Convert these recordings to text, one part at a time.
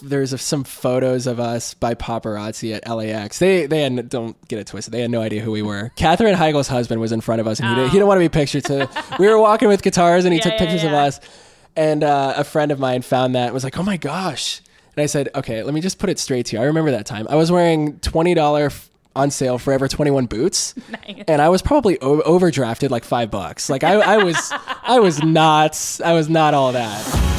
there's some photos of us by paparazzi at LAX. They had, don't get it twisted, they had no idea who we were. Katherine Heigl's husband was in front of us, and he didn't want to be pictured. So we were walking with guitars, and he took pictures of us. And a friend of mine found that and was like, "Oh my gosh!" And I said, "Okay, let me just put it straight to you. I remember that time. I was wearing $20 on sale Forever 21 boots, nice. And I was probably overdrafted like $5. Like I was not all that."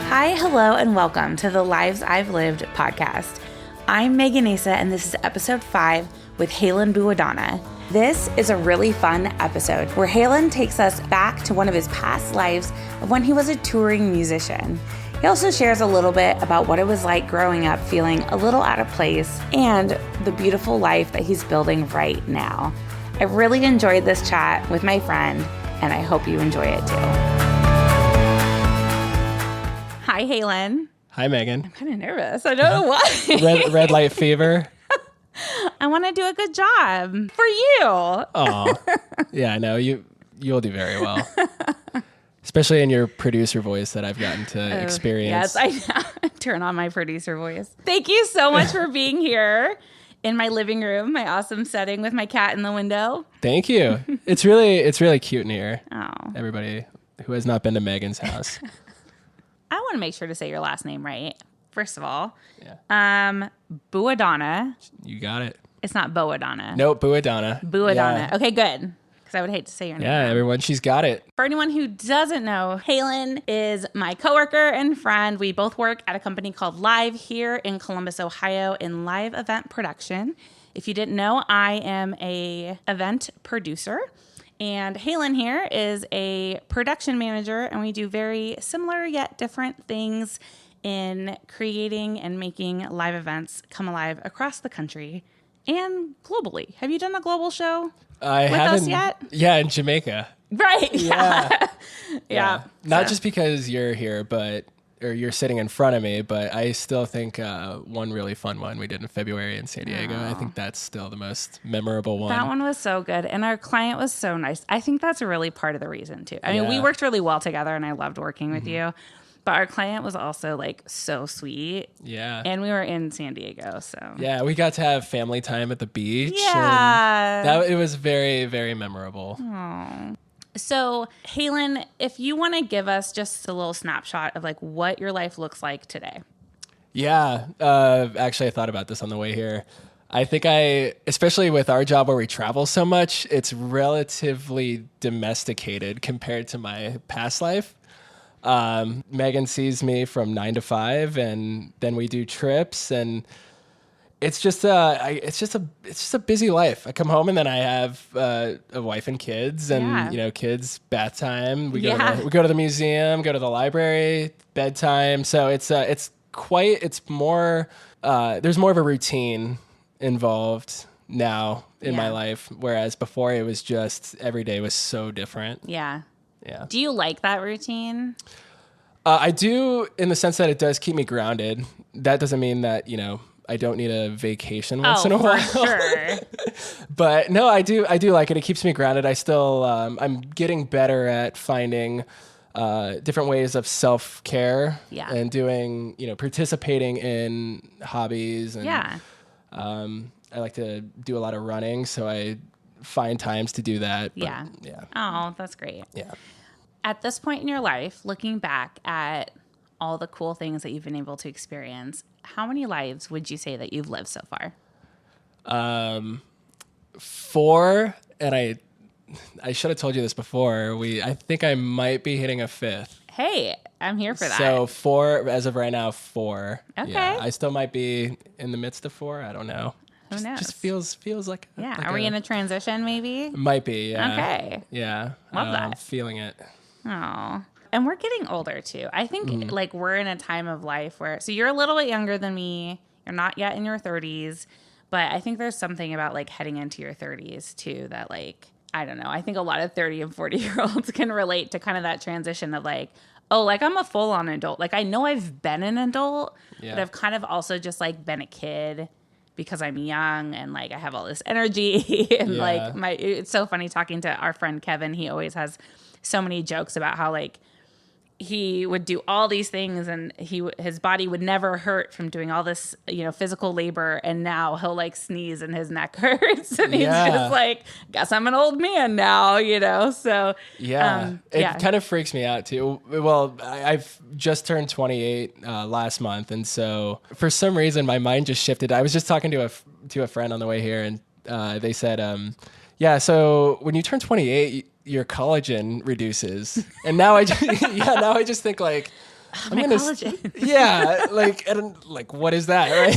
Hi, hello, and welcome to the Lives I've Lived podcast. I'm Megan Asa, and this is episode 5 with Halen Bouhadana. This is a really fun episode where Halen takes us back to one of his past lives of when he was a touring musician. He also shares a little bit about what it was like growing up feeling a little out of place and the beautiful life that he's building right now. I really enjoyed this chat with my friend, and I hope you enjoy it too. Hi, Halen. Hi, Megan. I'm kind of nervous. I don't know why. Red light fever. I want to do a good job for you. Oh, yeah, I know. You'll do very well. Especially in your producer voice that I've gotten to experience. Yes, I turn on my producer voice. Thank you so much for being here in my living room, my awesome setting with my cat in the window. Thank you. It's really cute in here. Oh. Everybody who has not been to Megan's house. I want to make sure to say your last name right. First of all, yeah. Bouhadana. You got it. It's not Bouhadana. Nope, Bouhadana. Bouhadana. Yeah. Okay, good. Because I would hate to say your name. Yeah, wrong. everyone, she's got it. For anyone who doesn't know, Halen is my coworker and friend. We both work at a company called Live here in Columbus, Ohio, in live event production. If you didn't know, I am a event producer. And Halen here is a production manager, and we do very similar yet different things in creating and making live events come alive across the country and globally. Have you done a global show with us yet? Yeah, in Jamaica. Right. Yeah. Not just because you're here, or you're sitting in front of me, but I still think one really fun one we did in February in San Diego. I think that's still the most memorable one. That one was so good. And our client was so nice. I think that's really part of the reason too. I mean, we worked really well together and I loved working with you. But our client was also like so sweet. Yeah. And we were in San Diego, so. Yeah, we got to have family time at the beach. Yeah. And it was very, very memorable. Aww. So, Halen, if you want to give us just a little snapshot of like what your life looks like today. Yeah. Actually, I thought about this on the way here. I think especially with our job where we travel so much, it's relatively domesticated compared to my past life. Megan sees me from 9 to 5, and then we do trips, and it's just a busy life. I come home and then I have a wife and kids, and kids bath time. We go to the museum, go to the library, bedtime. So there's more of a routine involved now in my life, whereas before it was just every day was so different. Yeah. Yeah. Do you like that routine? I do, in the sense that it does keep me grounded. That doesn't mean that, I don't need a vacation once in a while. For sure. But no, I do like it. It keeps me grounded. I still, I'm getting better at finding different ways of self-care and doing, participating in hobbies. And, I like to do a lot of running, so I find times to do that. Yeah. Oh, that's great. Yeah. At this point in your life, looking back at all the cool things that you've been able to experience, how many lives would you say that you've lived so far? 4, and I should have told you this before. I think I might be hitting a 5th. Hey, I'm here for that. So 4, as of right now, 4. Okay. Yeah, I still might be in the midst of 4. I don't know. Who knows? Just feels like. Yeah. Are we in a transition maybe? Might be. Yeah. Okay. Yeah. Love that. I'm feeling it. Oh. And we're getting older too. I think like we're in a time of life where, so you're a little bit younger than me. You're not yet in your 30s, but I think there's something about like heading into your 30s too that like, I don't know. I think a lot of 30 and 40-year-olds can relate to kind of that transition of like, oh, like I'm a full-on adult. Like I know I've been an adult, but I've kind of also just like been a kid because I'm young and like I have all this energy and like it's so funny talking to our friend Kevin. He always has so many jokes about how like he would do all these things and his body would never hurt from doing all this, physical labor. And now he'll like sneeze and his neck hurts and he's just like, guess I'm an old man now, So it kind of freaks me out too. Well, I've just turned 28 last month. And so for some reason, my mind just shifted. I was just talking to a friend on the way here and they said, so when you turn 28, your collagen reduces. And now I just think like, collagen. Like what is that? Right.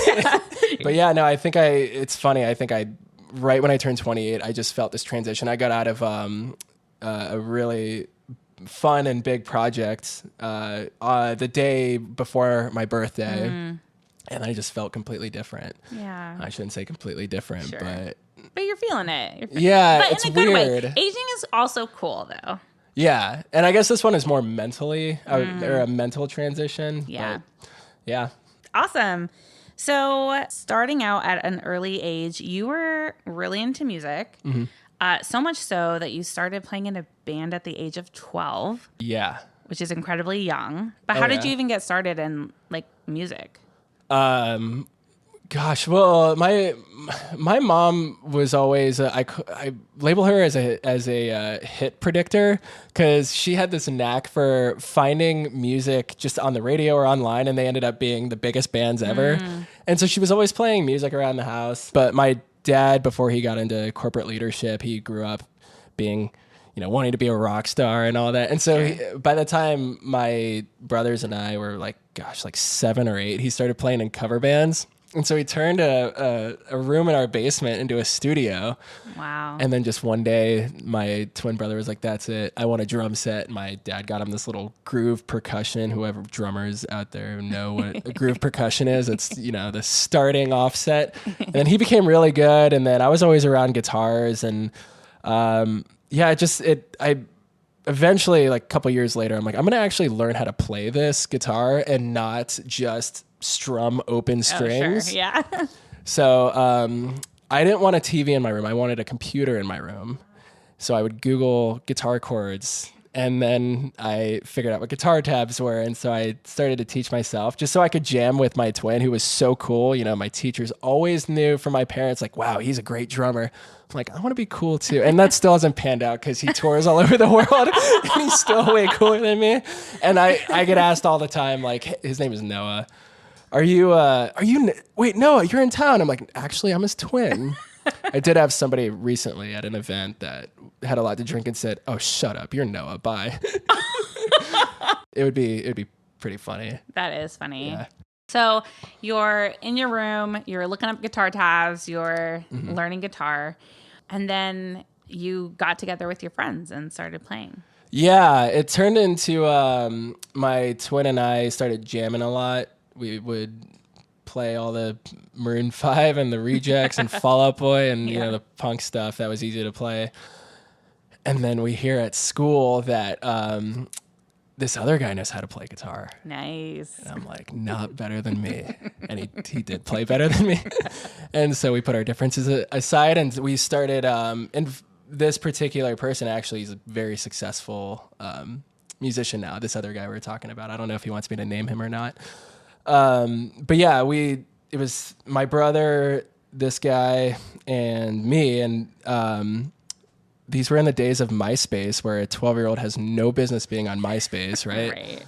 But I think it's funny. I think right when I turned 28, I just felt this transition. I got out of a really fun and big project the day before my birthday. And I just felt completely different. Yeah. I shouldn't say completely different, but you're feeling it. But it's in a good weird. way. Aging is also cool though. Yeah. And I guess this one is more mentally or a mental transition. Yeah. But yeah. Awesome. So starting out at an early age, you were really into music. So much so that you started playing in a band at the age of 12. Yeah. Which is incredibly young. But how did you even get started in like music? Gosh, well, my mom was always I label her as a hit predictor because she had this knack for finding music just on the radio or online, and they ended up being the biggest bands ever. And so she was always playing music around the house. But my dad, before he got into corporate leadership, he grew up being wanting to be a rock star and all that. And so by the time my brothers and I were like 7 or 8, he started playing in cover bands. And so he turned a room in our basement into a studio. Wow. And then just one day, my twin brother was like, that's it. I want a drum set. And my dad got him this little groove percussion. Whoever drummers out there know what a groove percussion is. It's, the starting offset. And then he became really good. And then I was always around guitars. And I eventually, like a couple years later, I'm like, I'm going to actually learn how to play this guitar and not just strum open strings. Oh, sure. Yeah. So I didn't want a TV in my room. I wanted a computer in my room. So I would Google guitar chords, and then I figured out what guitar tabs were. And so I started to teach myself just so I could jam with my twin, who was so cool. My teachers always knew from my parents, like, wow, he's a great drummer. I'm like, I want to be cool too. And that still hasn't panned out because he tours all over the world and he's still way cooler than me. And I get asked all the time, like, his name is Noah. Wait, Noah, you're in town. I'm like, actually, I'm his twin. I did have somebody recently at an event that had a lot to drink and said, oh, shut up. You're Noah. Bye. It would be pretty funny. That is funny. Yeah. So you're in your room, you're looking up guitar tabs, you're learning guitar, and then you got together with your friends and started playing. Yeah, it turned into my twin and I started jamming a lot. We would play all the Maroon 5 and the Rejects and Fall Out Boy and the punk stuff that was easy to play. And then we hear at school that this other guy knows how to play guitar. Nice. And I'm like, not better than me. And he did play better than me. And so we put our differences aside and we started, and this particular person actually is a very successful musician now. This other guy we were talking about. I don't know if he wants me to name him or not. But yeah, it was my brother, this guy, and me. And these were in the days of MySpace, where a 12-year-old has no business being on MySpace, right? Right.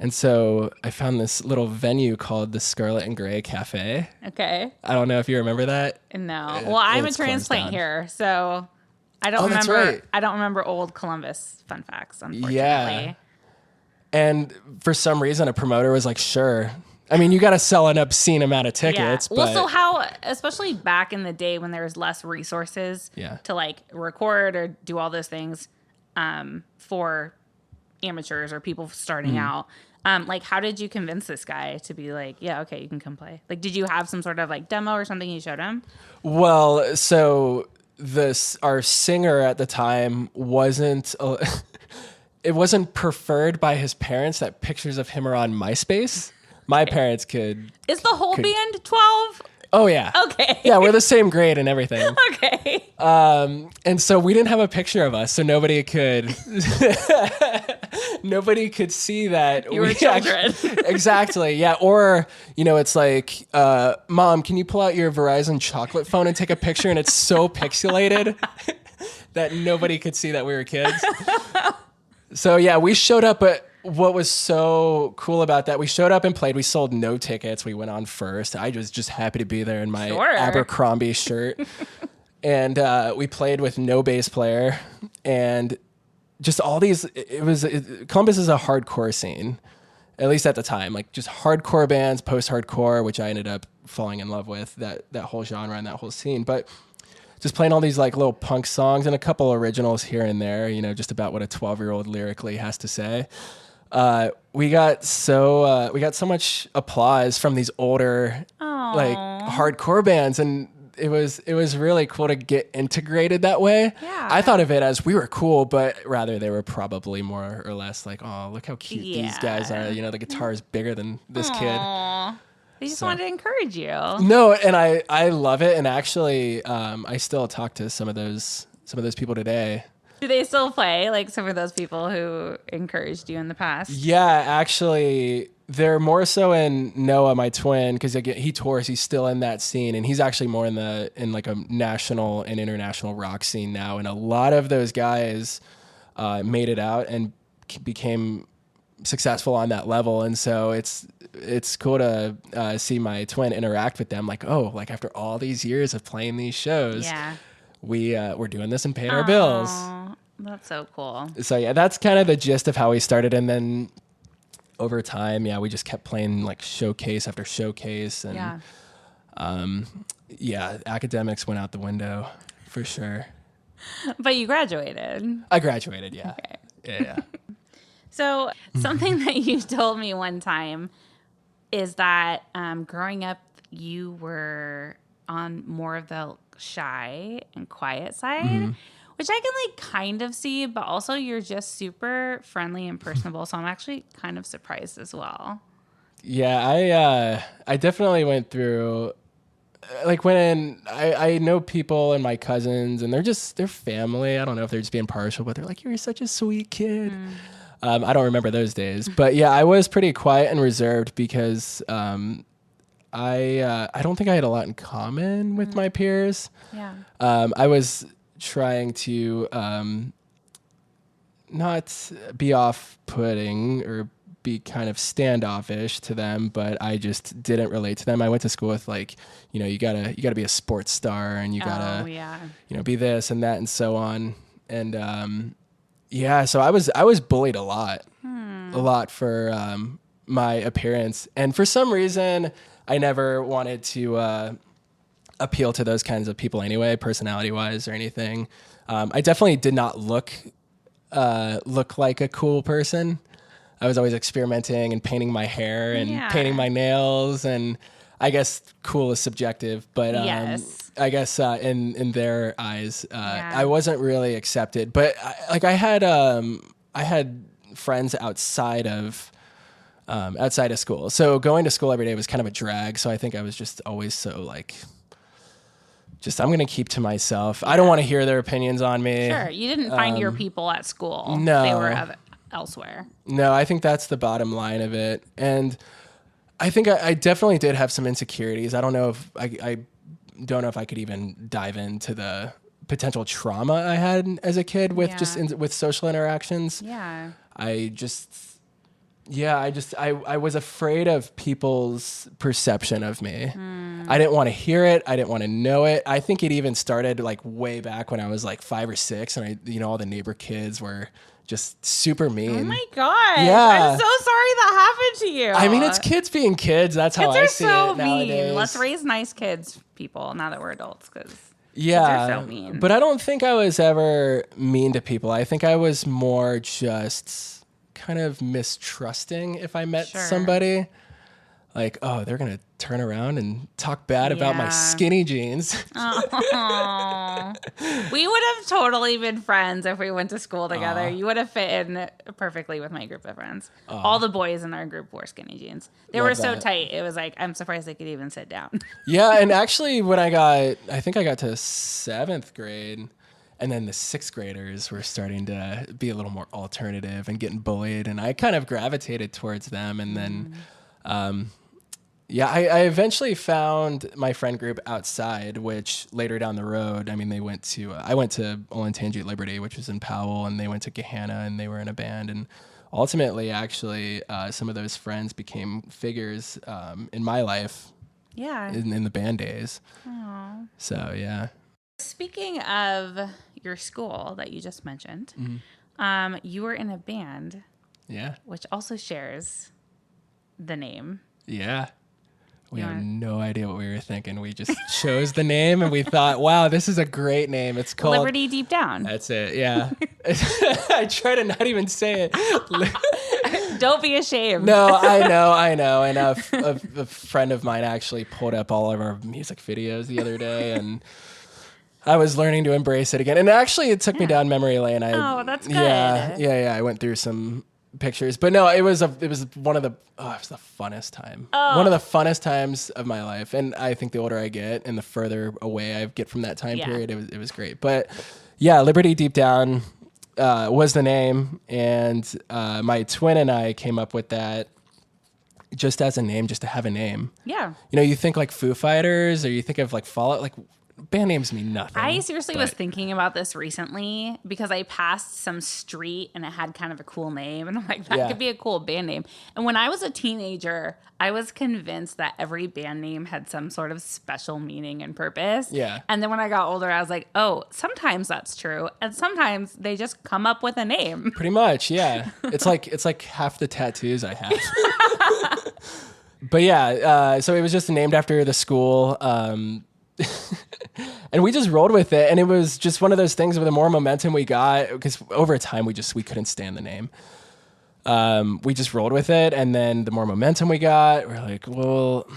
And so I found this little venue called the Scarlet and Gray Cafe. Okay. I don't know if you remember that. No. Well, I'm a transplant here, so I don't remember. Right. I don't remember old Columbus fun facts, unfortunately. Yeah. And for some reason, a promoter was like, sure. I mean, you got to sell an obscene amount of tickets. Yeah. Well, so how, especially back in the day when there was less resources to like record or do all those things for amateurs or people starting out, like how did you convince this guy to be like, yeah, okay, you can come play? Like, did you have some sort of like demo or something you showed him? Well, so our singer at the time wasn't... it wasn't preferred by his parents that pictures of him are on MySpace. My parents could... Is the whole band 12? Oh yeah. Okay. Yeah, we're the same grade and everything. Okay. And so we didn't have a picture of us, so nobody could see that You were children. Exactly. Yeah. Or, it's like, Mom, can you pull out your Verizon chocolate phone and take a picture? And it's so pixelated that nobody could see that we were kids. So yeah, we showed up, but what was so cool about that, we showed up and played. We sold no tickets. We went on first. I was just happy to be there in my Abercrombie shirt. And we played with no bass player and just all these, Columbus is a hardcore scene, at least at the time, like just hardcore bands, post-hardcore, which I ended up falling in love with, that whole genre and that whole scene. But just playing all these like little punk songs and a couple originals here and there, just about what a 12-year-old lyrically has to say. We got so much applause from these older like hardcore bands, and it was really cool to get integrated that way. Yeah. I thought of it as we were cool, but rather they were probably more or less like, oh, look how cute these guys are. The guitar is bigger than this kid. They just wanted to encourage you. No, and I love it. And actually, I still talk to some of those people today. Do they still play, like some of those people who encouraged you in the past? Yeah, actually, they're more so in Noah, my twin, because he tours. He's still in that scene, and he's actually more in like a national and international rock scene now. And a lot of those guys made it out and became successful on that level. And so it's cool to see my twin interact with them. Like, oh, like after all these years of playing these shows, we're doing this and paying our bills. That's so cool. So yeah, that's kind of the gist of how we started. And then over time, we just kept playing like showcase after showcase. And academics went out the window for sure. But you graduated. I graduated, yeah. Okay. Yeah. So something that you told me one time is that growing up, you were on more of the shy and quiet side, which I can like kind of see, but also you're just super friendly and personable. So I'm actually kind of surprised as well. Yeah, I definitely went through, like when I know people and my cousins and they're family. I don't know if they're just being partial, but they're like, you're such a sweet kid. I don't remember those days, but yeah, I was pretty quiet and reserved because I don't think I had a lot in common with my peers. Yeah. I was trying to not be off-putting or be kind of standoffish to them, but I just didn't relate to them. I went to school with like, you gotta be a sports star and you gotta, be this and that and so on. And so I was bullied a lot for my appearance. And for some reason, I never wanted to appeal to those kinds of people anyway, personality-wise or anything. I definitely did not look like a cool person. I was always experimenting and painting my hair and painting my nails, and I guess cool is subjective, but I guess in their eyes, I wasn't really accepted. But I had friends outside of school, so going to school every day was kind of a drag. So I think I was just always so like, I'm going to keep to myself. I don't want to hear their opinions on me. Sure, you didn't find your people at school. No, they were elsewhere. No, I think that's the bottom line of it. And I think I definitely did have some insecurities. I don't know if I don't know if I could even dive into the potential trauma I had as a kid with with social interactions. Yeah. I was afraid of people's perception of me. I didn't want to hear it. I didn't want to know it. I think it even started like way back when I was like 5 or 6, and all the neighbor kids were just super mean. Oh my God. Yeah. I'm so sorry that happened to you. I mean, it's kids being kids. That's how I see it nowadays. Let's raise nice kids, people, now that we're adults, because kids are so mean. But I don't think I was ever mean to people. I think I was more just kind of mistrusting if I met somebody. like, oh, they're going to turn around and talk bad about my Yeah. skinny jeans. Oh. We would have totally been friends if we went to school together. You would have fit in perfectly with my group of friends. All the boys in our group wore skinny jeans. They were so that. tight. It was like, I'm surprised they could even sit down. Yeah, and actually when I think I got to 7th grade, and then the 6th graders were starting to be a little more alternative and getting bullied, and I kind of gravitated towards them. And then, I eventually found my friend group outside, which later down the road, I mean, I went to Olentangy Liberty, which was in Powell, and they went to Gahanna, and they were in a band. And ultimately, actually, some of those friends became figures in my life Yeah. in the band days. Aww. So, yeah. Speaking of your school that you just mentioned, you were in a band, Yeah. which also shares the name. Yeah. We Yeah. have no idea what we were thinking. We just chose the name and we thought, wow, this is a great name. It's called Liberty Deep Down. That's it. Yeah. I try to not even say it. Don't be ashamed. No, I know. And a friend of mine actually pulled up all of our music videos the other day, and I was learning to embrace it again. And actually, it took me down memory lane. Oh, that's good. Yeah. I went through some pictures, but no, it was one of the it was the funnest time. One of the funnest times of my life. And I think the older I get and the further away I get from that time period, it was great. But yeah, Liberty Deep Down was the name, and my twin and I came up with that just as a name, just to have a name. Yeah. You know, you think like Foo Fighters, or you think of like Fallout, like band names mean nothing. I seriously was thinking about this recently because I passed some street and it had kind of a cool name. And I'm like, that could be a cool band name. And when I was a teenager, I was convinced that every band name had some sort of special meaning and purpose. Yeah. And then when I got older, I was like, oh, sometimes that's true. And sometimes they just come up with a name. Pretty much, yeah. It's like half the tattoos I have. But yeah, so it was just named after the school. And we just rolled with it, and it was just one of those things where the more momentum we got, because over time we couldn't stand the name. We just rolled with it, and then the more momentum we got, we're like, well,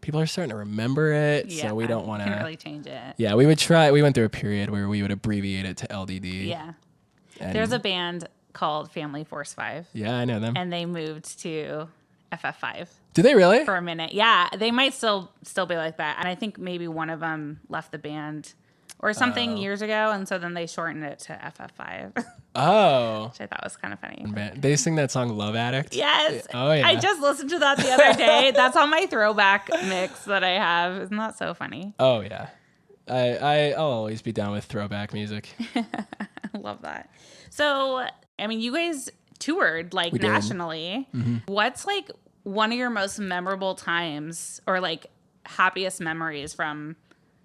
people are starting to remember it, so we don't want to really change it. Yeah, we went through a period where we would abbreviate it to LDD. Yeah. And There's a band called Family Force 5. Yeah, I know them. And they moved to FF5. Did they really? For a minute. Yeah, they might still be like that. And I think maybe one of them left the band or something years ago, and so then they shortened it to FF5. Oh. Which I thought was kind of funny. They sing that song Love Addict? Yes. Oh, yeah. I just listened to that the other day. That's on my throwback mix that I have. Isn't that so funny? Oh, yeah. I'll always be down with throwback music. I love that. So, I mean, you guys toured like nationally. Mm-hmm. What's like one of your most memorable times or like happiest memories from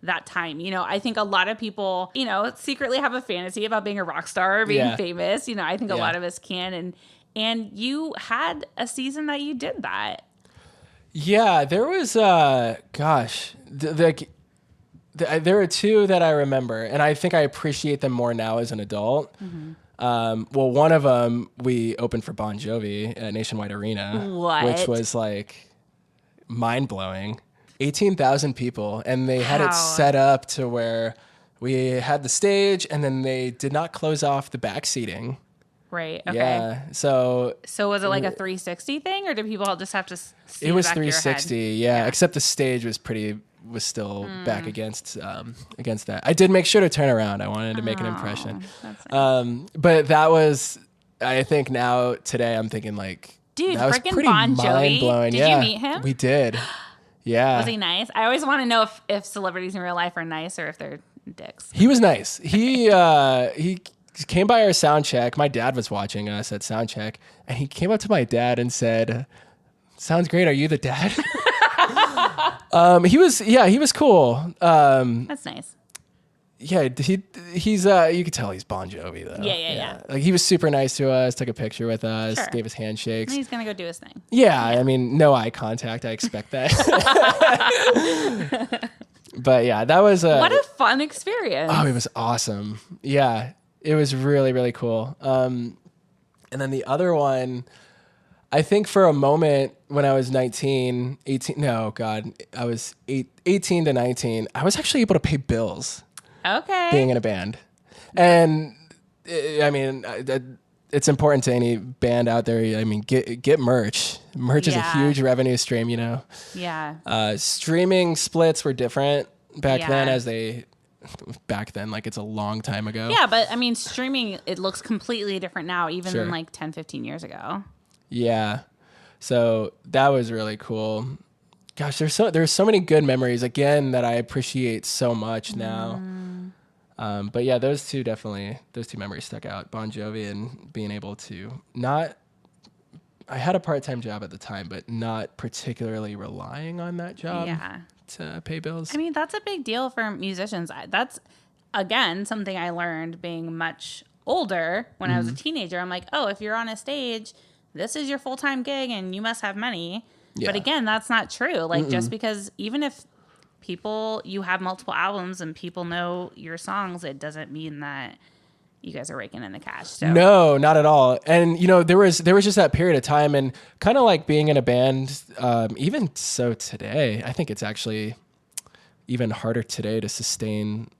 that time? You know, I think a lot of people, you know, secretly have a fantasy about being a rock star or being famous. You know, I think a lot of us can. And you had a season that you did that. Yeah, there was, there are two that I remember, and I think I appreciate them more now as an adult. Mm-hmm. Well, one of them, we opened for Bon Jovi at Nationwide Arena, which was like mind-blowing. 18,000 people, and they had it set up to where we had the stage, and then they did not close off the back seating. Right. Okay. Yeah. So was it like a 360 thing, or did people just have to see it was the back 360, of your head? Yeah, except the stage was still back against that. I did make sure to turn around. I wanted to make an impression. That's nice. But that was, I think now today I'm thinking like, dude, that was freaking pretty Bon Jovi. mind-blowing. Did you meet him? We did. Yeah. Was he nice? I always want to know if celebrities in real life are nice or if they're dicks. He was nice. He came by our sound check. My dad was watching us at sound check, and he came up to my dad and said, "Sounds great. Are you the dad?" He was cool. That's nice. Yeah, he's you could tell he's Bon Jovi though. Yeah. Like he was super nice to us, took a picture with us, Sure. gave us handshakes. And he's gonna go do his thing. Yeah, I mean, no eye contact. I expect that. But yeah, that was what a fun experience. Oh, it was awesome. Yeah, it was really, really cool. And then the other one, I think for a moment when I was 19, 18, no, God, I was 18 to 19, I was actually able to pay bills Okay. being in a band. And I mean, it's important to any band out there. I mean, get merch. Merch is a huge revenue stream, you know? Yeah. Streaming splits were different back then like it's a long time ago. Yeah, but I mean, streaming, it looks completely different now, even than like 10, 15 years ago. Yeah. So that was really cool. Gosh, there's so many good memories again that I appreciate so much now. But yeah, those two memories stuck out. Bon Jovi and being able to I had a part-time job at the time, but not particularly relying on that job to pay bills. I mean, that's a big deal for musicians. That's, again, something I learned being much older when I was a teenager. I'm like, oh, if you're on a stage, this is your full-time gig and you must have money. Yeah. But again, that's not true. Like, just because even if you have multiple albums and people know your songs, it doesn't mean that you guys are raking in the cash. So. No, not at all. And you know, there was just that period of time, and kind of like being in a band. Even so, today, I think it's actually even harder today to sustain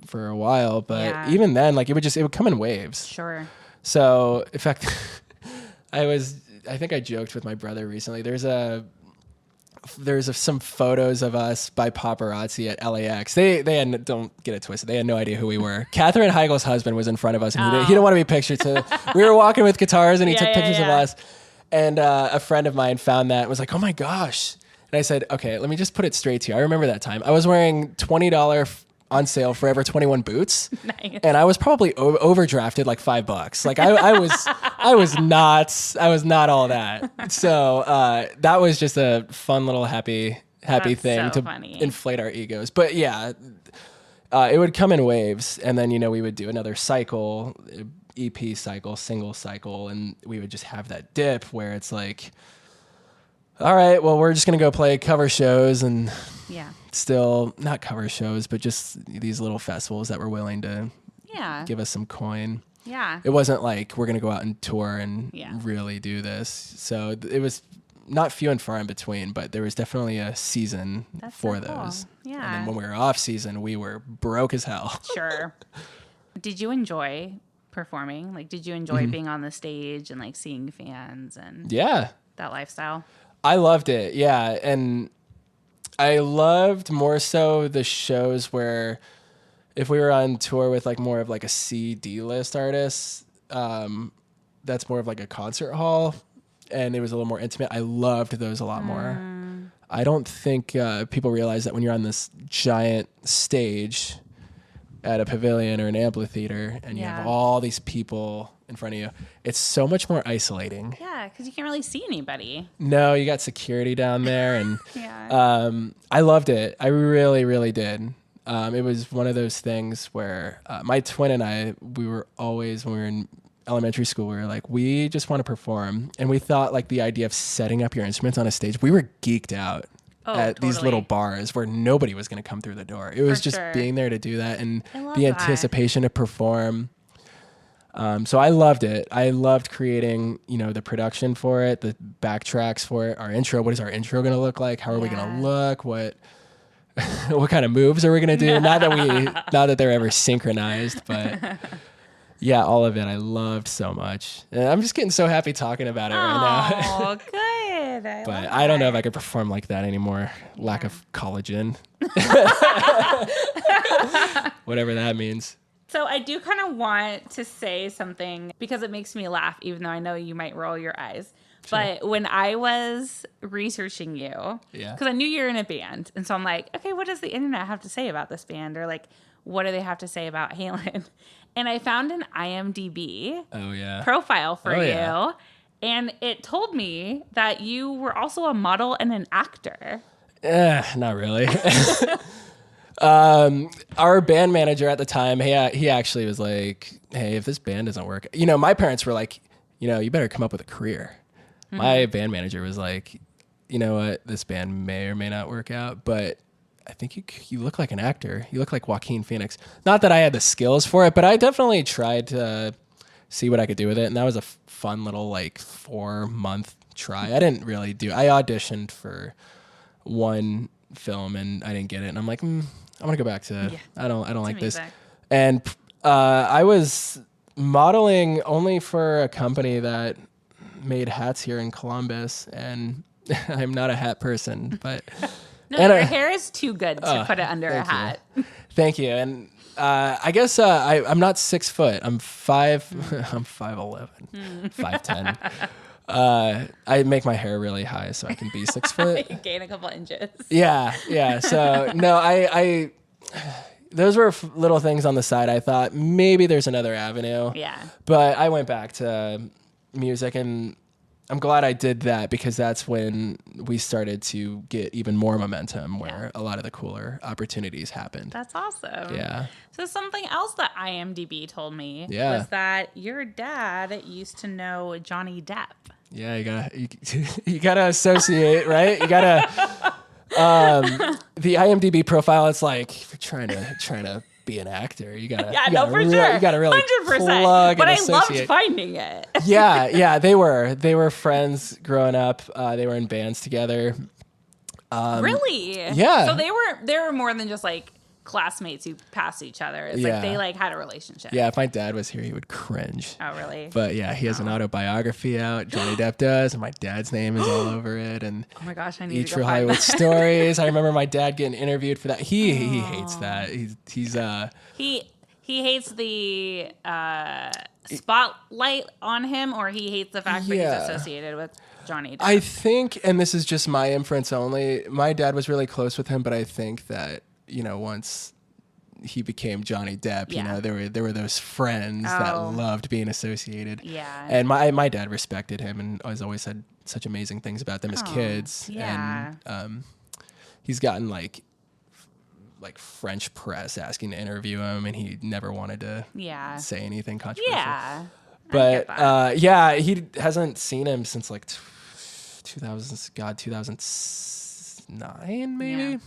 for a while. But even then, like it would come in waves. Sure. So, in fact, I think I joked with my brother recently. There's some photos of us by paparazzi at LAX. They don't get it twisted. They had no idea who we were. Katherine Heigl's husband was in front of us, and he didn't want to be pictured. So we were walking with guitars, and he took pictures of us. And a friend of mine found that and was like, "Oh my gosh!" And I said, "Okay, let me just put it straight to you. I remember that time. I was wearing $20 on sale Forever 21 boots, nice. And I was probably overdrafted like $5. Like I was not all that. So that was just a fun little happy thing to inflate our egos. But yeah, it would come in waves, and then we would do another cycle, EP cycle, single cycle, and we would just have that dip where it's like, all right, well, we're just gonna go play cover shows and still not cover shows, but just these little festivals that were willing to give us some coin. Yeah. It wasn't like we're going to go out and tour and really do this. So it was not few and far in between, but there was definitely a season for those. Yeah. And then when we were off season, we were broke as hell. Sure. Did you enjoy performing? Like, did you enjoy being on the stage and like seeing fans and that lifestyle? I loved it. Yeah. And I loved more so the shows where if we were on tour with like more of like a C-D list artist, that's more of like a concert hall and it was a little more intimate. I loved those a lot more. I don't think people realize that when you're on this giant stage at a pavilion or an amphitheater and you have all these people in front of you, it's so much more isolating. Yeah, because you can't really see anybody. No, you got security down there, and I loved it. I really, really did. It was one of those things where my twin and I, we were always, when we were in elementary school, we were like, we just want to perform. And we thought like the idea of setting up your instruments on a stage, we were geeked out at these little bars where nobody was going to come through the door. It was just being there to do that and the anticipation to perform. So I loved it. I loved creating, the production for it, the backtracks for it, our intro. What is our intro going to look like? How are we going to look? What kind of moves are we going to do? Not that they're ever synchronized, but yeah, all of it. I loved so much. And I'm just getting so happy talking about it right now. Oh, good. But I don't know if I could perform like that anymore. Lack of collagen. Whatever that means. So I do kind of want to say something because it makes me laugh, even though I know you might roll your eyes. Sure. But when I was researching you, because I knew you were in a band, and so I'm like, okay, what does the internet have to say about this band? Or like, what do they have to say about Halen? And I found an IMDb profile for you, and it told me that you were also a model and an actor. Not really. Our band manager at the time, he actually was like, hey, if this band doesn't work, my parents were like, you better come up with a career. Mm-hmm. My band manager was like, you know what, this band may or may not work out, but I think you look like an actor. You look like Joaquin Phoenix. Not that I had the skills for it, but I definitely tried to see what I could do with it. And that was a fun little like 4-month try. I auditioned for one film and I didn't get it. And I'm like, I want to go back to, I don't like this. And I was modeling only for a company that made hats here in Columbus, and I'm not a hat person, but your hair is too good to put it under a hat. Thank you. And I guess I'm not 6 foot. I'm 5'11", 5'10". I make my hair really high so I can be 6 foot. You gain a couple inches. Yeah. So no, I those were little things on the side. I thought maybe there's another avenue. Yeah. But I went back to music, and I'm glad I did that because that's when we started to get even more momentum where a lot of the cooler opportunities happened. That's awesome. Yeah. So something else that IMDb told me was that your dad used to know Johnny Depp. Yeah, you gotta associate, right? You gotta the IMDb profile, it's like if you're trying to be an actor, you gotta sure. You gotta really 100%. plug but and I loved associate. finding it. Yeah, they were friends growing up. They were in bands together. Really? Yeah. So they were more than just like classmates who passed each other. It's like they like had a relationship. Yeah, if my dad was here, he would cringe. Oh, really? But yeah, he has an autobiophy out. Johnny Depp does, and my dad's name is all over it. And oh my gosh, I need Eat to go True find Hollywood that. Stories. I remember my dad getting interviewed for that. He hates that. He hates the spotlight on him, or he hates the fact that he's associated with Johnny Depp. I think, and this is just my inference only, my dad was really close with him, but I think that, once he became Johnny Depp, there were those friends that loved being associated. Yeah. And my dad respected him and has always said such amazing things about them as kids. Yeah. And he's gotten like French press asking to interview him, and he never wanted to say anything controversial. Yeah. But he hasn't seen him since like 2009 maybe. Yeah.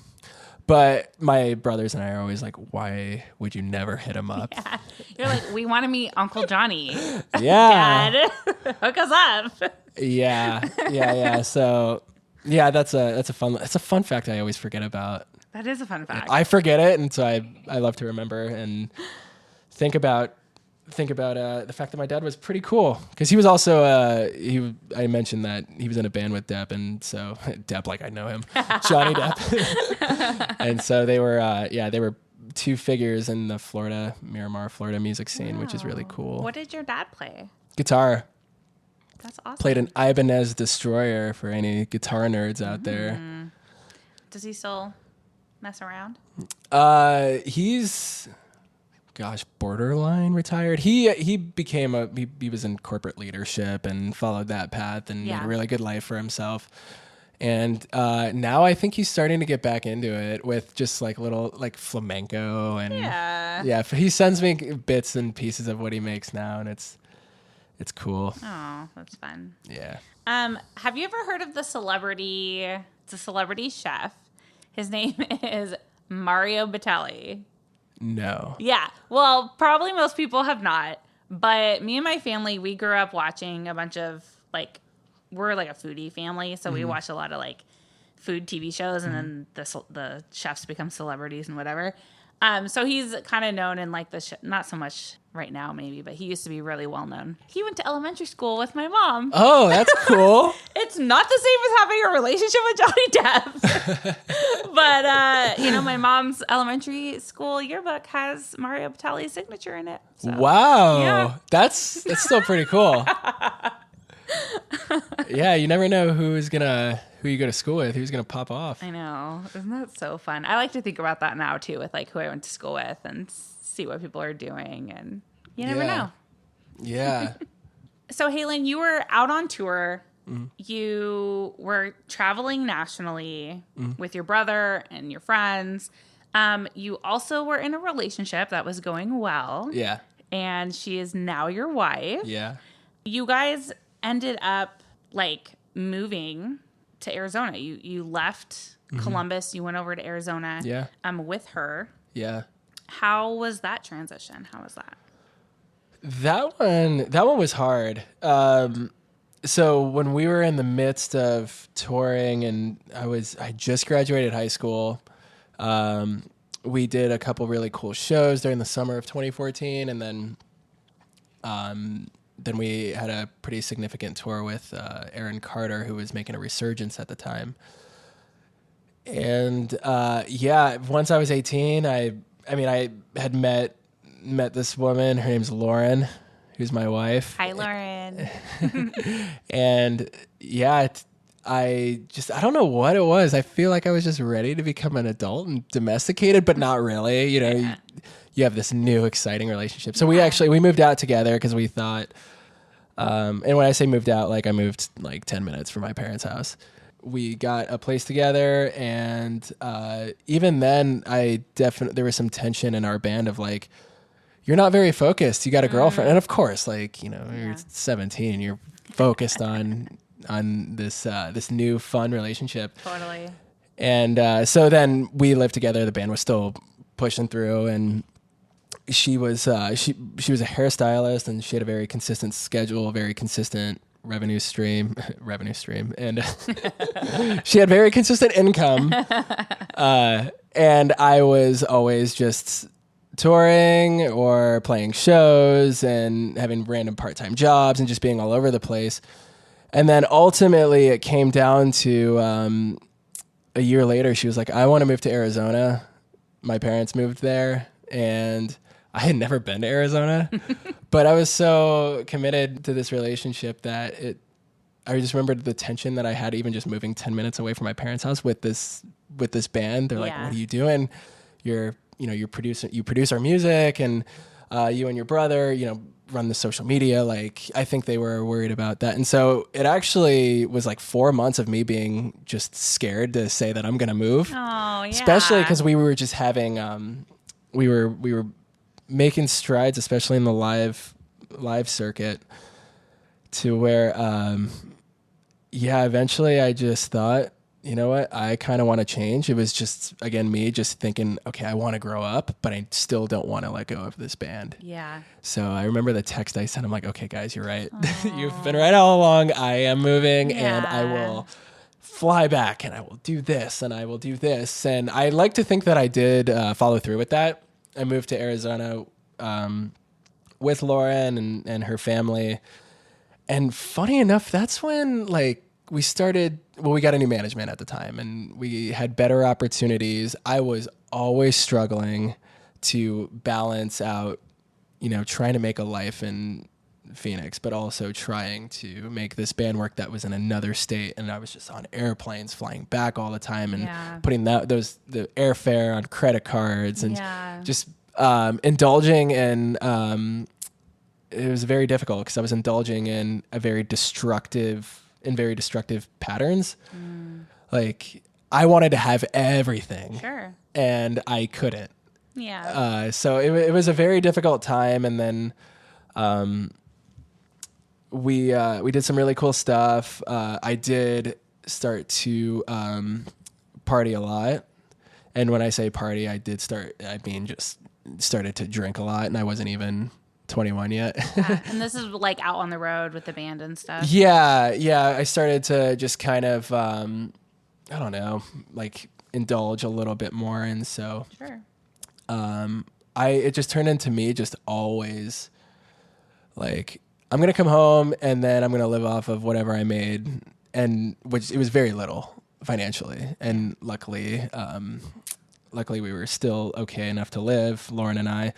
But my brothers and I are always like, why would you never hit him up? Yeah. You're like, we want to meet Uncle Johnny. Yeah. Dad, hook us up. Yeah. So that's a fun fact I always forget about. That is a fun fact. I forget it, and so I love to remember and think about the fact that my dad was pretty cool because he was also I mentioned that he was in a band with Depp, and so Depp, like I know him, Johnny Depp, and so they were two figures in the Miramar, Florida music scene, which is really cool. What did your dad play? Guitar. That's awesome. Played an Ibanez Destroyer for any guitar nerds out there. Does he still mess around? He's borderline retired. He became he was in corporate leadership and followed that path and made a really good life for himself. And now I think he's starting to get back into it with just like little like flamenco and he sends me bits and pieces of what he makes now, and it's cool. Oh, that's fun. Yeah. Have you ever heard of it's a celebrity chef. His name is Mario Batali. No. Yeah. Well, probably most people have not. But me and my family, we grew up watching a bunch of we're like a foodie family, so we watch a lot of like food TV shows, and then the chefs become celebrities and whatever. So he's kind of known in like not so much right now maybe, but he used to be really well known. He went to elementary school with my mom. Oh, that's cool. It's not the same as having a relationship with Johnny Depp. But, my mom's elementary school yearbook has Mario Batali's signature in it. So. Wow. Yeah. That's still pretty cool. Yeah, you never know who you go to school with, who's going to pop off. I know. Isn't that so fun? I like to think about that now, too, with like who I went to school with and see what people are doing. And you never know. Yeah. So, Halen, you were out on tour. You were traveling nationally with your brother and your friends. You also were in a relationship that was going well. Yeah. And she is now your wife. Yeah. You guys ended up moving to Arizona. You left Columbus. You went over to Arizona. Yeah. With her. Yeah. How was that transition? How was that? That one was hard. So when we were in the midst of touring and I just graduated high school, we did a couple really cool shows during the summer of 2014. And then we had a pretty significant tour with Aaron Carter, who was making a resurgence at the time. And once I was 18, I had met this woman. Her name's Lauren, who's my wife. Hi, Lauren. And I don't know what it was. I feel like I was just ready to become an adult and domesticated, but not really. You have this new exciting relationship. So we moved out together because we thought, and when I say moved out, like I moved like 10 minutes from my parents' house. We got a place together, and even then there was some tension in our band of like, you're not very focused. You got a girlfriend. And of course, like, you're 17, you're focused on this new fun relationship. Totally. And so then we lived together. The band was still pushing through, and she was she was a hairstylist, and she had a very consistent schedule, very consistent revenue stream, and she had very consistent income. And I was always just touring or playing shows and having random part-time jobs and just being all over the place. And then ultimately it came down to a year later, she was like, I want to move to Arizona. My parents moved there, and I had never been to Arizona, but I was so committed to this relationship that I just remembered the tension that I had even just moving 10 minutes away from my parents' house with this band. They're like, what are you doing? You produce our music, and you and your brother, run the social media. Like, I think they were worried about that. And so it actually was like 4 months of me being just scared to say that I'm going to move. Oh, yeah. Especially because we were just having, we were making strides, especially in the live circuit, to where, eventually I just thought, you know what, I kind of want to change. It was just, again, me just thinking, okay, I want to grow up, but I still don't want to let go of this band. Yeah. So I remember the text I sent. I'm like, okay, guys, you're right. You've been right all along. I am moving, and I will fly back, and I will do this, and I will do this. And I like to think that I did follow through with that. I moved to Arizona with Lauren and her family. And funny enough, that's when we got a new management at the time, and we had better opportunities. I was always struggling to balance out, trying to make a life in Phoenix, but also trying to make this band work that was in another state. And I was just on airplanes flying back all the time and putting the airfare on credit cards and just indulging in, it was very difficult because I was indulging in very destructive patterns. Like, I wanted to have everything. Sure. And I couldn't. Yeah. So it was a very difficult time. And then we did some really cool stuff. I did start to party a lot. And when I say party, just started to drink a lot, and I wasn't even 21 yet. And this is like out on the road with the band and stuff. Yeah. I started to just kind of, I don't know, like indulge a little bit more. And so, sure. It just turned into me just always like, I'm going to come home and then I'm going to live off of whatever I made. And which it was very little financially. And luckily we were still okay enough to live, Lauren and I.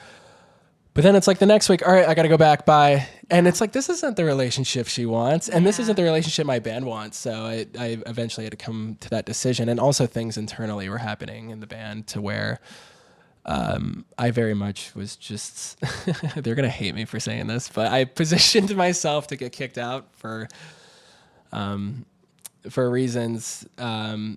But then it's like the next week, all right, I got to go back by. And it's like, this isn't the relationship she wants. And this isn't the relationship my band wants. So I eventually had to come to that decision. And also things internally were happening in the band to where I very much was just, they're going to hate me for saying this, but I positioned myself to get kicked out for reasons. I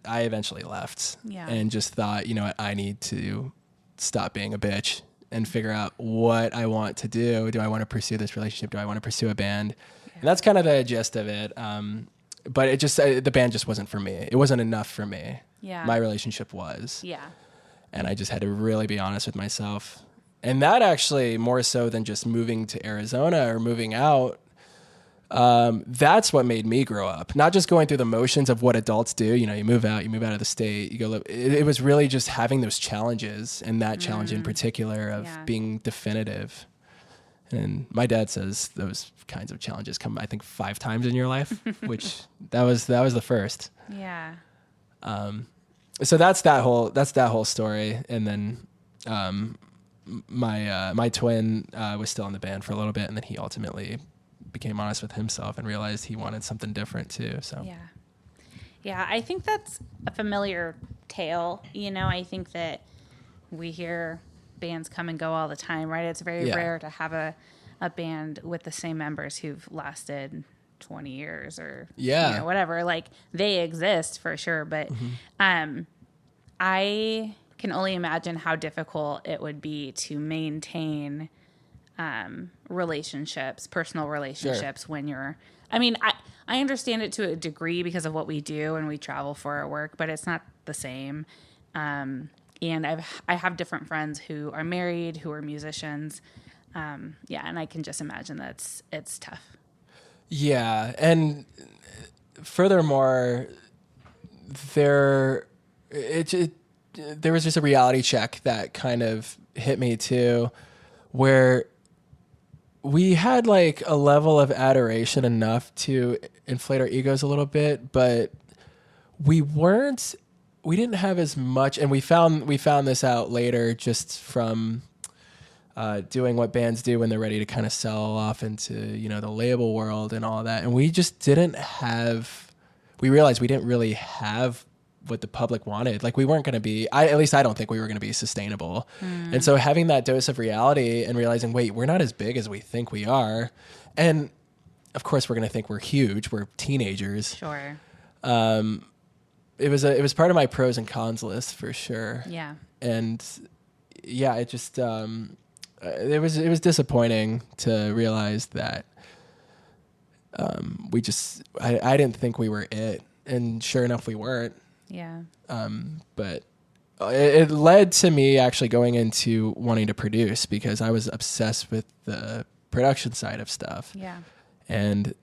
eventually left and just thought, you know what, I need to stop being a bitch and figure out what I want to do. Do I want to pursue this relationship? Do I want to pursue a band? Yeah. And that's kind of the gist of it. But it just, the band just wasn't for me. It wasn't enough for me. Yeah. My relationship was. Yeah. And I just had to really be honest with myself And that actually, more so than just moving to Arizona or moving out, that's what made me grow up. Not just going through the motions of what adults do. You know, you move out of the state, you go live. It was really just having those challenges, and that challenge in particular of being definitive. And my dad says those kinds of challenges come, I think, 5 times in your life, which that was the first. Yeah. So that's that whole story. And then, my twin, was still in the band for a little bit, and then he ultimately became honest with himself and realized he wanted something different too. So yeah, I think that's a familiar tale. You know, I think that we hear bands come and go all the time, right? It's very rare to have a band with the same members who've lasted 20 years or you know, whatever. Like, they exist for sure, but I can only imagine how difficult it would be to maintain relationships, personal relationships when you're, I mean, I understand it to a degree because of what we do and we travel for our work, but it's not the same. And I have different friends who are married, who are musicians. And I can just imagine that it's tough. Yeah. And furthermore, there was just a reality check that kind of hit me too, where we had like a level of adoration enough to inflate our egos a little bit, but we didn't have as much. And we found this out later just from doing what bands do when they're ready to kind of sell off into, you know, the label world and all that. And we just we realized we didn't really have what the public wanted. Like, we weren't going to be, at least I don't think we were going to be sustainable. And so having that dose of reality and realizing, wait, we're not as big as we think we are. And of course we're going to think we're huge. We're teenagers. Sure. It was part of my pros and cons list for sure. Yeah. And yeah, it just, it was disappointing to realize that, I didn't think we were it. And sure enough, we weren't. Yeah. But it led to me actually going into wanting to produce, because I was obsessed with the production side of stuff. Yeah. And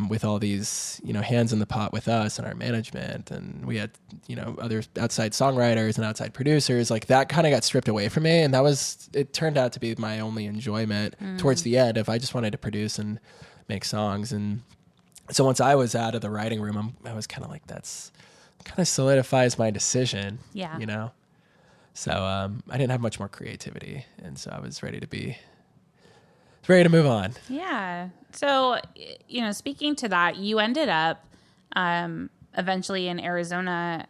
with all these, you know, hands in the pot with us and our management, and we had, you know, other outside songwriters and outside producers, like that kind of got stripped away from me. And it turned out to be my only enjoyment towards the end, if I just wanted to produce and make songs. And so once I was out of the writing room, I was kind of like, that's kind of solidifies my decision. Yeah. You know? So I didn't have much more creativity. And so I was ready to move on. Yeah. So, you know, speaking to that, you ended up eventually in Arizona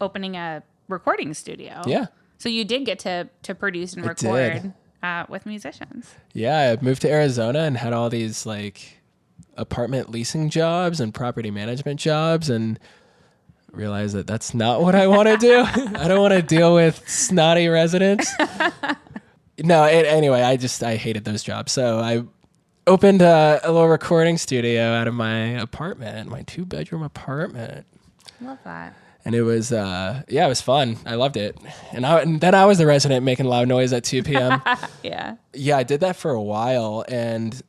opening a recording studio. Yeah. So you did get to produce and record with musicians. Yeah. I moved to Arizona and had all these like apartment leasing jobs and property management jobs, and realized that that's not what I want to do. I don't want to deal with snotty residents. No, anyway, I hated those jobs. So I opened a little recording studio out of my apartment, my 2-bedroom apartment. Love that. And it was, it was fun. I loved it. And then I was the resident making loud noise at 2 p.m. Yeah. Yeah, I did that for a while, and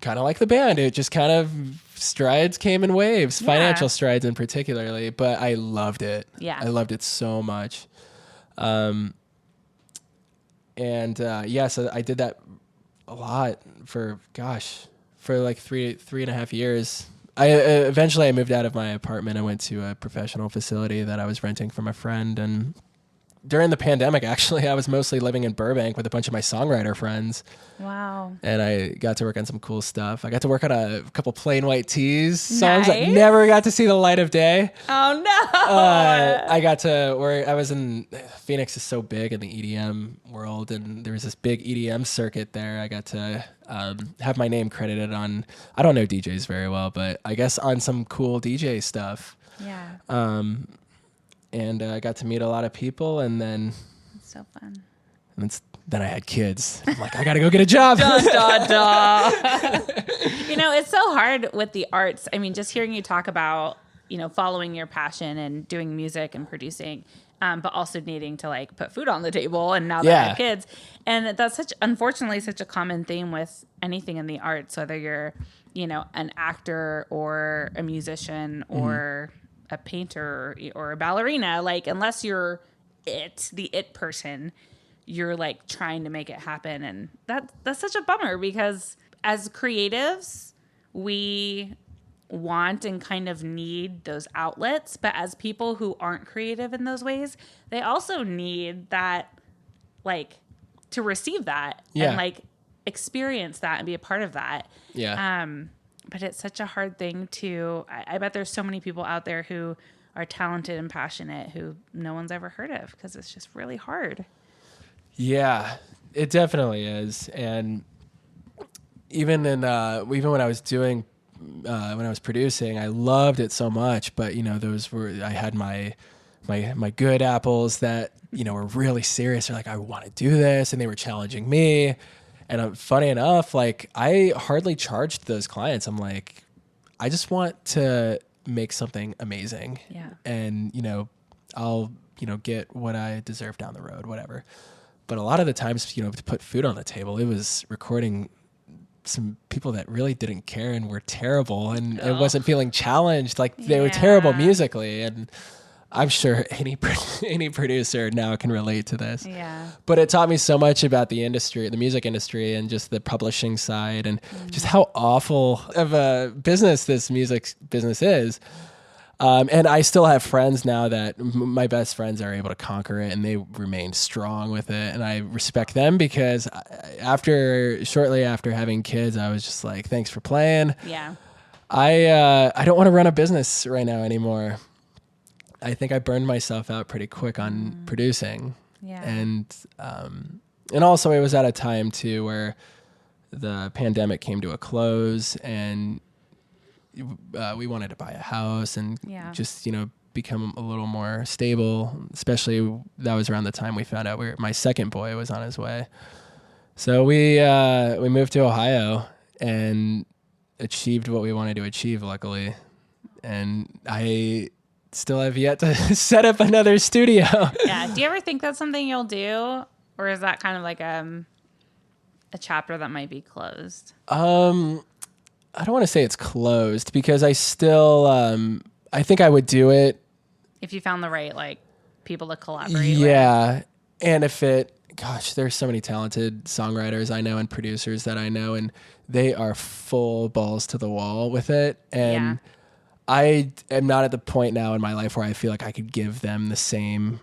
kind of like the band, it just kind of strides came in waves, financial strides in particularly, but I loved it. Yeah. I loved it so much. So I did that a lot for like 3.5 years. Eventually I moved out of my apartment. I went to a professional facility that I was renting from a friend, and during the pandemic, actually, I was mostly living in Burbank with a bunch of my songwriter friends. Wow. And I got to work on some cool stuff. I got to work on a couple Plain White T's songs that never got to see the light of day. Oh, no. I got to work. I was in Phoenix is so big in the EDM world, and there was this big EDM circuit there. I got to have my name credited on, I don't know DJs very well, but I guess on some cool DJ stuff. Yeah. And I got to meet a lot of people, and then It's so fun. Then I had kids. I'm like, I got to go get a job. Duh, duh, duh. You know, it's so hard with the arts. I mean, just hearing you talk about, you know, following your passion and doing music and producing, but also needing to like put food on the table. And now they have kids. And that's unfortunately, such a common theme with anything in the arts, whether you're, an actor or a musician or a painter or a ballerina. Like, unless you're the it person, you're like trying to make it happen. And that's such a bummer, because as creatives, we want and kind of need those outlets, but as people who aren't creative in those ways, they also need that, like, to receive that and like experience that and be a part of that. But it's such a hard thing to, I bet there's so many people out there who are talented and passionate who no one's ever heard of, because it's just really hard. Yeah, it definitely is. And even when I was doing when I was producing, I loved it so much, but I had my good apples that, were really serious. They're like, I want to do this. And they were challenging me. And funny enough, like, I hardly charged those clients. I'm like, I just want to make something amazing. Yeah. And, I'll, get what I deserve down the road, whatever. But a lot of the times, to put food on the table, it was recording some people that really didn't care and were terrible, and it wasn't feeling challenged. Like, they were terrible musically, and I'm sure any producer now can relate to this. Yeah. But it taught me so much about the industry, the music industry, and just the publishing side, and just how awful of a business this music business is. And I still have friends now that my best friends are able to conquer it, and they remain strong with it. And I respect them, because shortly after having kids, I was just like, thanks for playing. Yeah. I don't want to run a business right now anymore. I think I burned myself out pretty quick on producing. Yeah. And also it was at a time too where the pandemic came to a close, and we wanted to buy a house and just, become a little more stable, especially that was around the time we found out my second boy was on his way. So we moved to Ohio and achieved what we wanted to achieve, luckily. And I still have yet to set up another studio. Yeah. Do you ever think that's something you'll do? Or is that kind of like a chapter that might be closed? I don't want to say it's closed, because I still, I think I would do it. If you found the right, like, people to collaborate with. Yeah. And there's so many talented songwriters I know and producers that I know, and they are full balls to the wall with it. And I am not at the point now in my life where I feel like I could give them the same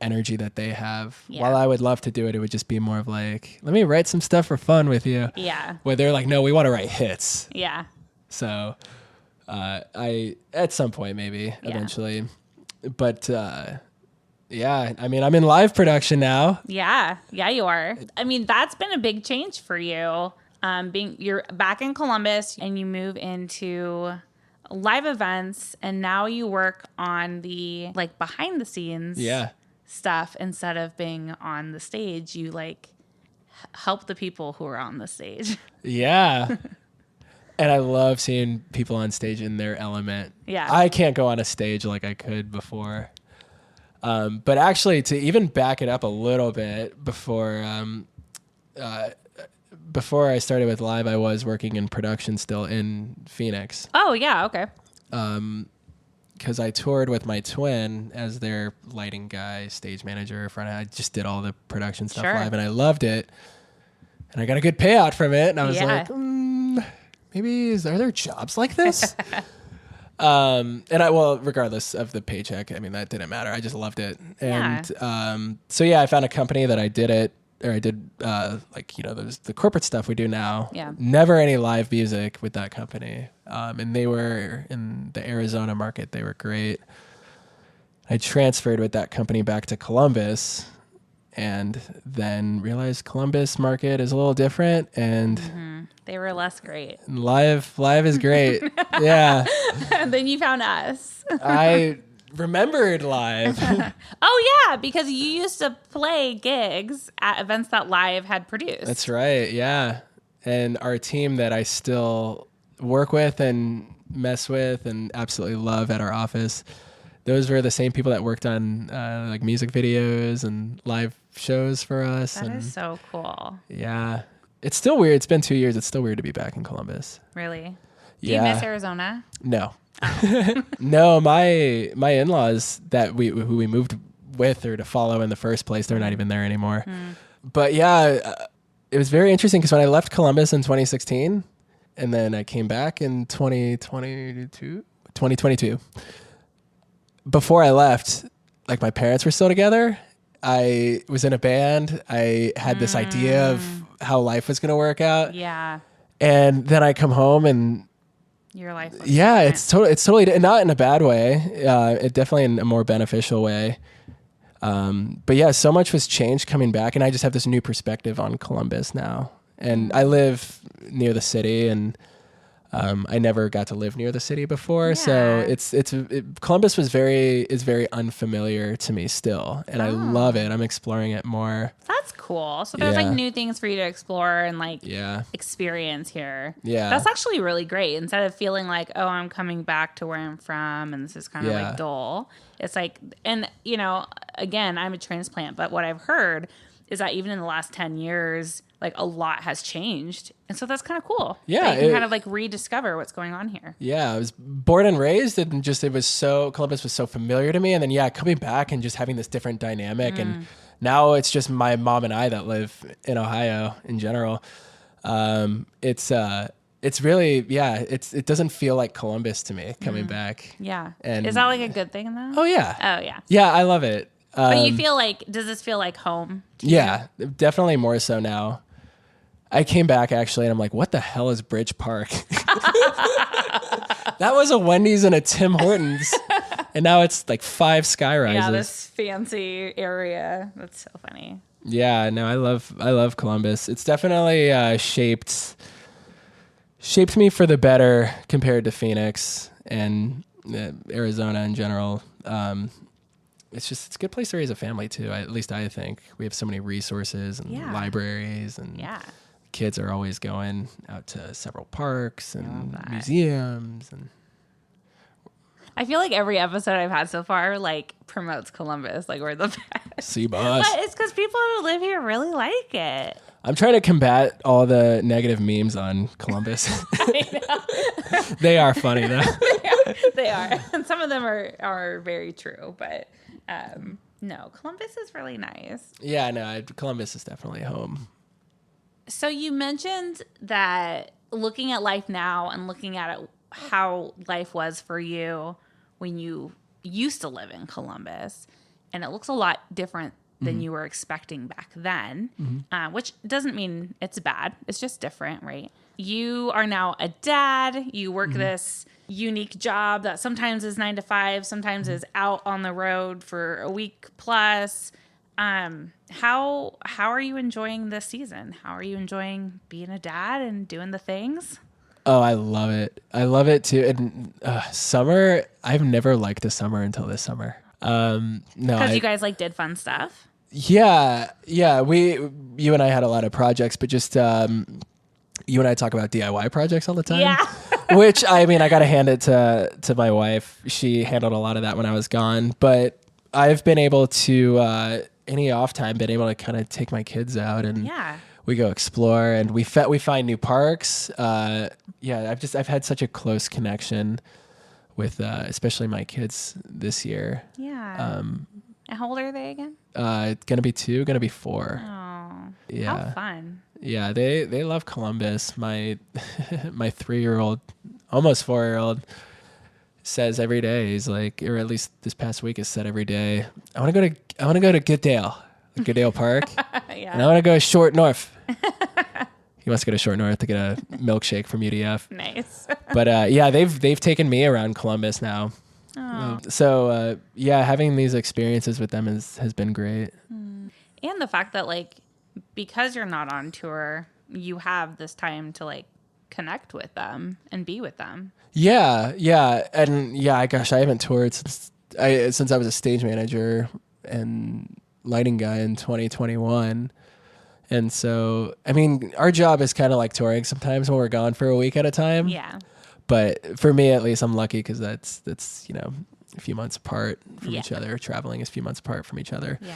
energy that they have. Yeah. While I would love to do it, it would just be more of like, let me write some stuff for fun with you. Yeah. Where they're like, no, we want to write hits. Yeah. So at some point maybe eventually, but yeah, I mean, I'm in live production now. Yeah. Yeah, you are. I mean, that's been a big change for you. You're back in Columbus and you move into live events, and now you work on the, like, behind the scenes stuff instead of being on the stage. You like help the people who are on the stage. Yeah. And I love seeing people on stage in their element. Yeah. I can't go on a stage like I could before. But actually, to even back it up a little bit, before I started with live, I was working in production still in Phoenix. Oh, yeah. Okay. Because I toured with my twin as their lighting guy, stage manager, front. I just did all the production stuff live, and I loved it. And I got a good payout from it. And I was like, maybe are there jobs like this? Regardless of the paycheck, I mean, that didn't matter. I just loved it. And I found a company that I did the corporate stuff we do now. Yeah. Never any live music with that company. And they were in the Arizona market. They were great. I transferred with that company back to Columbus, and then realized Columbus market is a little different, and they were less great. Live is great. Yeah. And then you found us. I remembered live. Oh yeah, because you used to play gigs at events that Live had produced. That's right. Yeah. And our team that I still work with and mess with and absolutely love at our office, those were the same people that worked on like music videos and live shows for us. That is so cool. Yeah. It's still weird. It's been 2 years. It's still weird to be back in Columbus. Really? Do Yeah. you miss Arizona? No. No, my in-laws who we moved with or to follow in the first place, they're not even there anymore. But yeah, it was very interesting because when I left Columbus in 2016 and then I came back in 2022, before I left, like my parents were still together. I was in a band. I had this idea of how life was going to work out. Yeah. And then I come home and your life. Yeah, it's totally not in a bad way. It definitely in a more beneficial way. But yeah, so much was changed coming back, and I just have this new perspective on Columbus now. And I live near the city, and I never got to live near the city before, so Columbus is very unfamiliar to me still, and I love it. I'm exploring it more. That's cool. So there's like new things for you to explore and like experience here. Yeah, that's actually really great. Instead of feeling like, oh, I'm coming back to where I'm from and this is kind of like dull. It's like, and you know, again, I'm a transplant, but what I've heard is that even in the last 10 years, like a lot has changed. And so that's kind of cool. Yeah. You can kind of like rediscover what's going on here. Yeah. I was born and raised and Columbus was so familiar to me. And then, coming back and just having this different dynamic. And now it's just my mom and I that live in Ohio in general. It's really, it doesn't feel like Columbus to me coming back. Yeah. And is that like a good thing though? Oh yeah. Oh yeah. Yeah. I love it. But you feel like, does this feel like home? Yeah, definitely more so now. I came back actually and I'm like, what the hell is Bridge Park? That was a Wendy's and a Tim Hortons. And now it's like 5 sky rises. Yeah, this fancy area. That's so funny. Yeah, no, I love Columbus. It's definitely shaped me for the better compared to Phoenix and Arizona in general. It's a good place to raise a family too. At least I think we have so many resources and libraries, and kids are always going out to several parks and museums. And I feel like every episode I've had so far like promotes Columbus. Like we're the best. See, boss. But it's because people who live here really like it. I'm trying to combat all the negative memes on Columbus. I know. They are funny though. They are. And some of them are very true, but no, Columbus is really nice. Yeah, no, Columbus is definitely home. So you mentioned that looking at life now and looking at it, how life was for you when you used to live in Columbus, and it looks a lot different than you were expecting back then, which doesn't mean it's bad. It's just different, right? You are now a dad. You work this unique job that sometimes is 9 to 5, sometimes is out on the road for a week plus. How are you enjoying this season? How are you enjoying being a dad and doing the things? Oh, I love it. I love it too. And summer, I've never liked the summer until this summer. No, because you guys like did fun stuff. Yeah. You and I had a lot of projects, but just you and I talk about DIY projects all the time. Yeah. Which I mean, I got to hand it to my wife. She handled a lot of that when I was gone, but I've been able to any off time been able to kind of take my kids out and we go explore and we find new parks. I've had such a close connection with especially my kids this year. Yeah. And how old are they again? It's gonna be 2, gonna be 4. Oh, yeah. How fun. Yeah, they love Columbus. My 3-year-old, almost 4-year-old, says every day, he's like, or at least this past week has said every day, I want to go to Goodale Park, and I want to go to Short North. He wants to go to Short North to get a milkshake from UDF. Nice. But they've taken me around Columbus now. Oh. So having these experiences with them has been great. And the fact that like because you're not on tour, you have this time to like connect with them and be with them. Yeah. And gosh, I haven't toured since I was a stage manager and lighting guy in 2021. And so, I mean, our job is kind of like touring sometimes when we're gone for a week at a time. Yeah. But for me, at least, I'm lucky because that's a few months apart from each other. Traveling is a few months apart from each other. Yeah.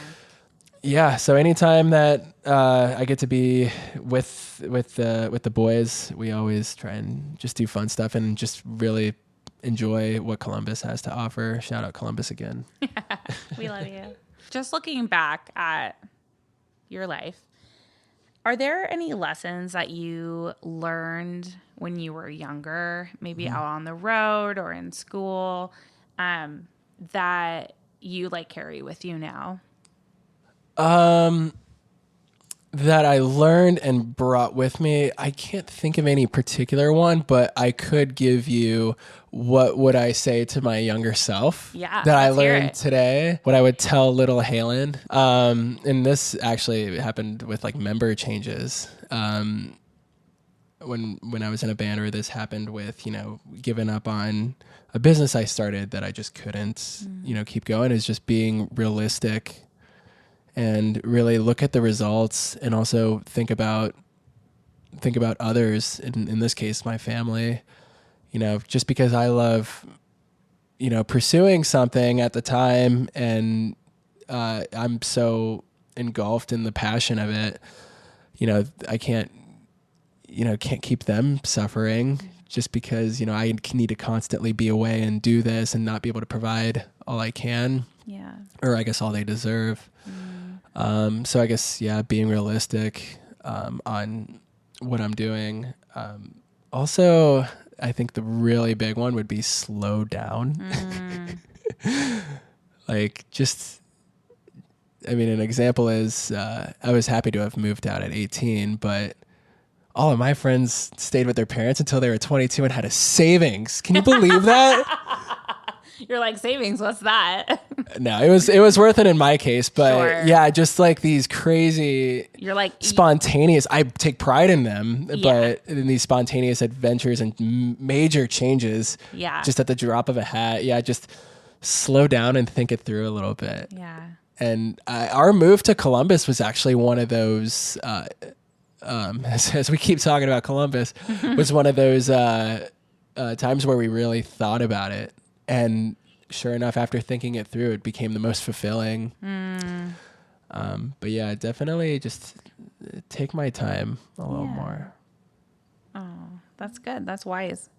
Yeah. So anytime that I get to be with the boys, we always try and just do fun stuff and just really enjoy what Columbus has to offer. Shout out Columbus again. We love you. Just looking back at your life, are there any lessons that you learned when you were younger, maybe out on the road or in school, that you like carry with you now? That I learned and brought with me. I can't think of any particular one, but I could give you what would I say to my younger self Yeah, that I let's hear learned it. today, what I would tell little Halen. And this actually happened with like member changes. When I was in a band, or this happened with, giving up on a business I started that I just couldn't, keep going, is just being realistic and really look at the results, and also think about others. In this case, my family. Just because I love, pursuing something at the time, and I'm so engulfed in the passion of it. I can't keep them suffering just because I need to constantly be away and do this and not be able to provide all I can. Yeah. Or I guess all they deserve. So I guess, being realistic on what I'm doing. Also, I think the really big one would be slow down. An example is I was happy to have moved out at 18, but all of my friends stayed with their parents until they were 22 and had a savings. Can you believe that? You're like, savings, what's that? No, it was worth it in my case, but Sure. yeah, just like these crazy, You're like spontaneous. I take pride in them, Yeah. but in these spontaneous adventures and major changes, Yeah. just at the drop of a hat. Yeah, just slow down and think it through a little bit. Yeah. And our move to Columbus was actually one of those. As we keep talking about Columbus, was one of those times where we really thought about it. And sure enough, after thinking it through, it became the most fulfilling. But yeah, definitely just take my time a little more. Oh, that's good. That's wise.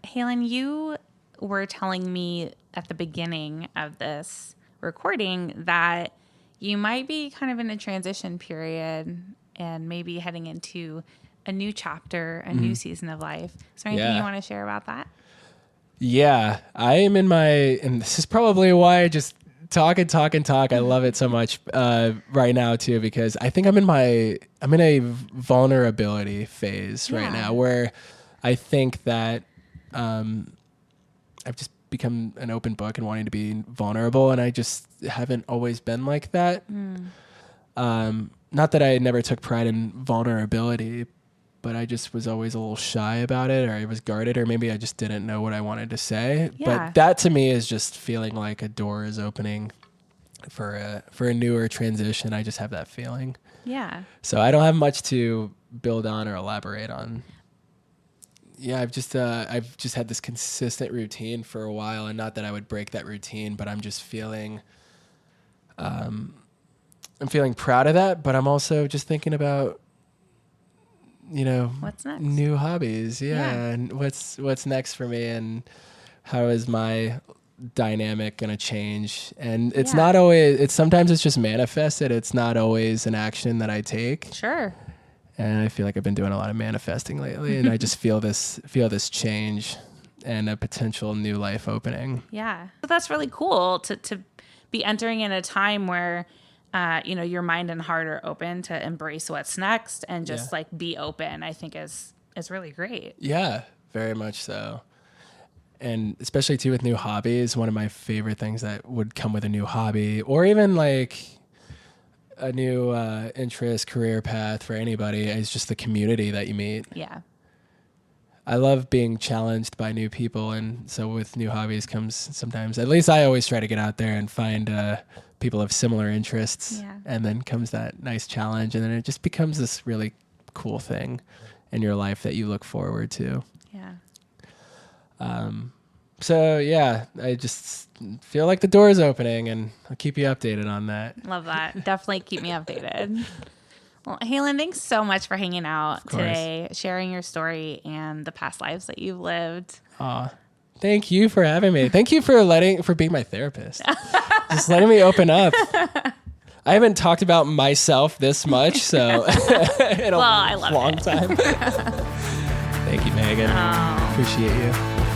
Halen, you were telling me at the beginning of this recording that you might be kind of in a transition period and maybe heading into a new chapter, a new season of life. Is there anything you want to share about that? Yeah, I am in and this is probably why I just talk and talk and talk. I love it so much right now too, because I think I'm in a vulnerability phase right now, where I think that I've just become an open book and wanting to be vulnerable, and I just haven't always been like that. Not that I never took pride in vulnerability, but I just was always a little shy about it, or I was guarded, or maybe I just didn't know what I wanted to say. Yeah. But that to me is just feeling like a door is opening for a newer transition. I just have that feeling. Yeah. So I don't have much to build on or elaborate on. Yeah, I've just had this consistent routine for a while, and not that I would break that routine, but I'm just feeling I'm feeling proud of that, but I'm also just thinking about What's next? new hobbies. And what's next for me, and how is my dynamic going to change? And it's not always, sometimes it's just manifested. It's not always an action that I take. Sure. And I feel like I've been doing a lot of manifesting lately, and I just feel this change and a potential new life opening. Yeah. But that's really cool to be entering in a time where your mind and heart are open to embrace what's next and just like be open, I think is really great. Yeah, very much so. And especially too with new hobbies, one of my favorite things that would come with a new hobby, or even like a new interest, career path for anybody, is just the community that you meet. Yeah. I love being challenged by new people, and so with new hobbies comes sometimes, at least I always try to get out there and find people of similar interests, and then comes that nice challenge, and then it just becomes this really cool thing in your life that you look forward to. Yeah. So yeah, I just feel like the door is opening, and I'll keep you updated on that. Love that. Definitely keep me updated. Well, Halen, thanks so much for hanging out today, sharing your story and the past lives that you've lived. Thank you for having me. Thank you for being my therapist. Just letting me open up. I haven't talked about myself this much, so in a long time. Thank you, Megan. Appreciate you.